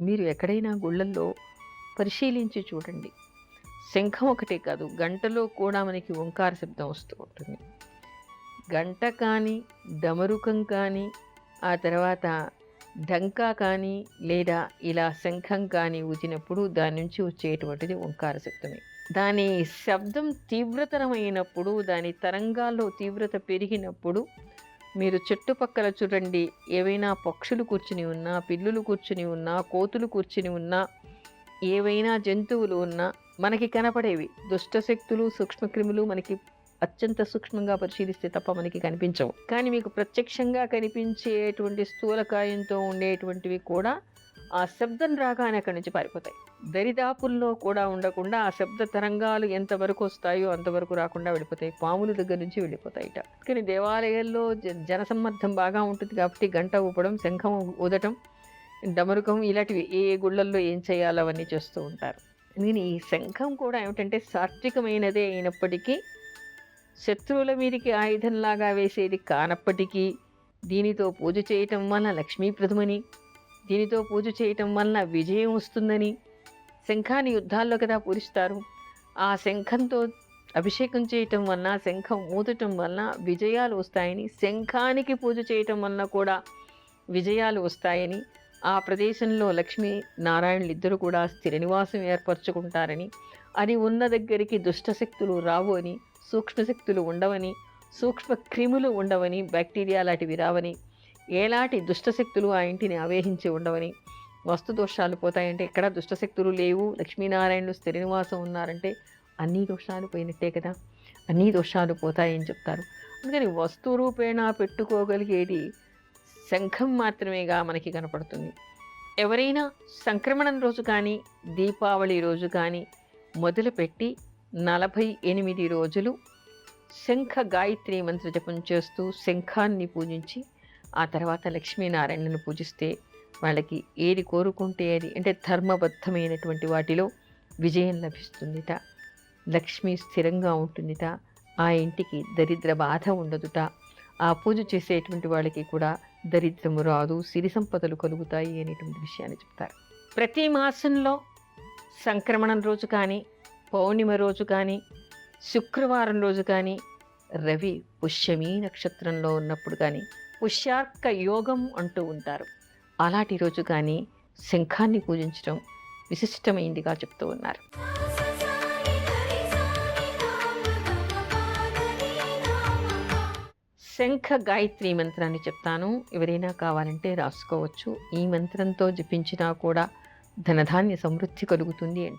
మీరు ఎక్కడైనా గుళ్ళల్లో పరిశీలించి చూడండి. శంఖం ఒకటే కాదు, గంటలో కూడా మనకి ఓంకార శబ్దం వస్తూ ఉంటుంది. గంట కానీ, డమరుకం కానీ, ఆ తర్వాత ఢంకా కానీ, లేదా ఇలా శంఖం కానీ ఊదినప్పుడు దాని నుంచి వచ్చేటువంటిది ఓంకార శబ్దమే. దాని శబ్దం తీవ్రతరమైనప్పుడు, దాని తరంగాల్లో తీవ్రత పెరిగినప్పుడు మీరు చుట్టుపక్కల చూడండి, ఏవైనా పక్షులు కూర్చుని ఉన్నా, పిల్లులు కూర్చుని ఉన్నా, కోతులు కూర్చుని ఉన్నా, ఏవైనా జంతువులు ఉన్నా మనకి కనపడేవి. దుష్టశక్తులు, సూక్ష్మక్రిములు మనకి అత్యంత సూక్ష్మంగా పరిశీలిస్తే తప్ప మనకి కనిపించవు. కానీ మీకు ప్రత్యక్షంగా కనిపించేటువంటి స్థూలకాయంతో ఉండేటువంటివి కూడా ఆ శబ్దం రాగానే అక్కడి నుంచి పారిపోతాయి. దరిదాపుల్లో కూడా ఉండకుండా ఆ శబ్ద తరంగాలు ఎంతవరకు వస్తాయో అంతవరకు రాకుండా వెళ్ళిపోతాయి. పాముల దగ్గర నుంచి వెళ్ళిపోతాయిట. కానీ దేవాలయాల్లో జనసమ్మర్దం బాగా ఉంటుంది కాబట్టి గంట ఊపడం, శంఖం ఊదటం, డమరుకం ఇలాంటివి ఏ గుళ్ళల్లో ఏం చేయాలో అవన్నీ చేస్తూ ఉంటారు. నేను ఈ శంఖం కూడా ఏమిటంటే సాత్వికమైనదే అయినప్పటికీ, శత్రువుల మీదకి ఆయుధంలాగా వేసేది కానప్పటికీ, దీనితో పూజ చేయటం వల్ల లక్ష్మీప్రదమని, దీనితో పూజ చేయటం వల్ల విజయం వస్తుందని, శంఖాన్ని యుద్ధాల్లో కదా పూరిస్తారు. ఆ శంఖంతో అభిషేకం చేయటం వలన, శంఖం ఊదటం వలన విజయాలు వస్తాయని, శంఖానికి పూజ చేయటం వలన కూడా విజయాలు వస్తాయని, ఆ ప్రదేశంలో లక్ష్మీ నారాయణులు ఇద్దరు కూడా స్థిర నివాసం ఏర్పరచుకుంటారని, అది ఉన్న దగ్గరికి దుష్టశక్తులు రావు అని, సూక్ష్మశక్తులు ఉండవని, సూక్ష్మ క్రిములు ఉండవని, బ్యాక్టీరియా లాంటివి రావని, ఎలాంటి దుష్టశక్తులు ఆ ఇంటిని ఆవేహించి ఉండవని, వస్తు దోషాలు పోతాయంటే ఎక్కడ దుష్టశక్తులు లేవు, లక్ష్మీనారాయణులు స్థిర నివాసం ఉన్నారంటే అన్ని దోషాలు పోయినట్టే కదా, అన్ని దోషాలు పోతాయని చెప్తారు. అందుకని వస్తు రూపేణ పెట్టుకోగలిగేది శంఖం మాత్రమేగా మనకి కనపడుతుంది. ఎవరైనా సంక్రమణం రోజు కానీ, దీపావళి రోజు కానీ మొదలుపెట్టి 48 రోజులు శంఖ గాయత్రి మంత్ర జపం చేస్తూ శంఖాన్ని పూజించి ఆ తర్వాత లక్ష్మీనారాయణను పూజిస్తే వాళ్ళకి ఏది కోరుకుంటే అది, అంటే ధర్మబద్ధమైనటువంటి వాటిలో విజయం లభిస్తుందిట, లక్ష్మి స్థిరంగా ఉంటుందిట, ఆ ఇంటికి దరిద్ర బాధ ఉండదుట, ఆ పూజ చేసేటువంటి వాళ్ళకి కూడా దరిద్రము రాదు, సిరి సంపదలు కలుగుతాయి అనేటువంటి విషయాన్ని చెప్తారు. ప్రతి మాసంలో సంక్రమణం రోజు కానీ, పౌర్ణిమ రోజు కానీ, శుక్రవారం రోజు కానీ, రవి పుష్యమీ నక్షత్రంలో ఉన్నప్పుడు కానీ పుష్యార్క యోగం అంటూ ఉంటారు. అలాంటి రోజు కానీ శంఖాన్ని పూజించడం విశిష్టమైందిగా చెప్తూ ఉన్నారు. శంఖ గాయత్రి మంత్రాన్ని చెప్తాను, ఎవరైనా కావాలంటే రాసుకోవచ్చు. ఈ మంత్రంతో జపించినా కూడా ధనధాన్య సమృద్ధి కలుగుతుంది అంటారు.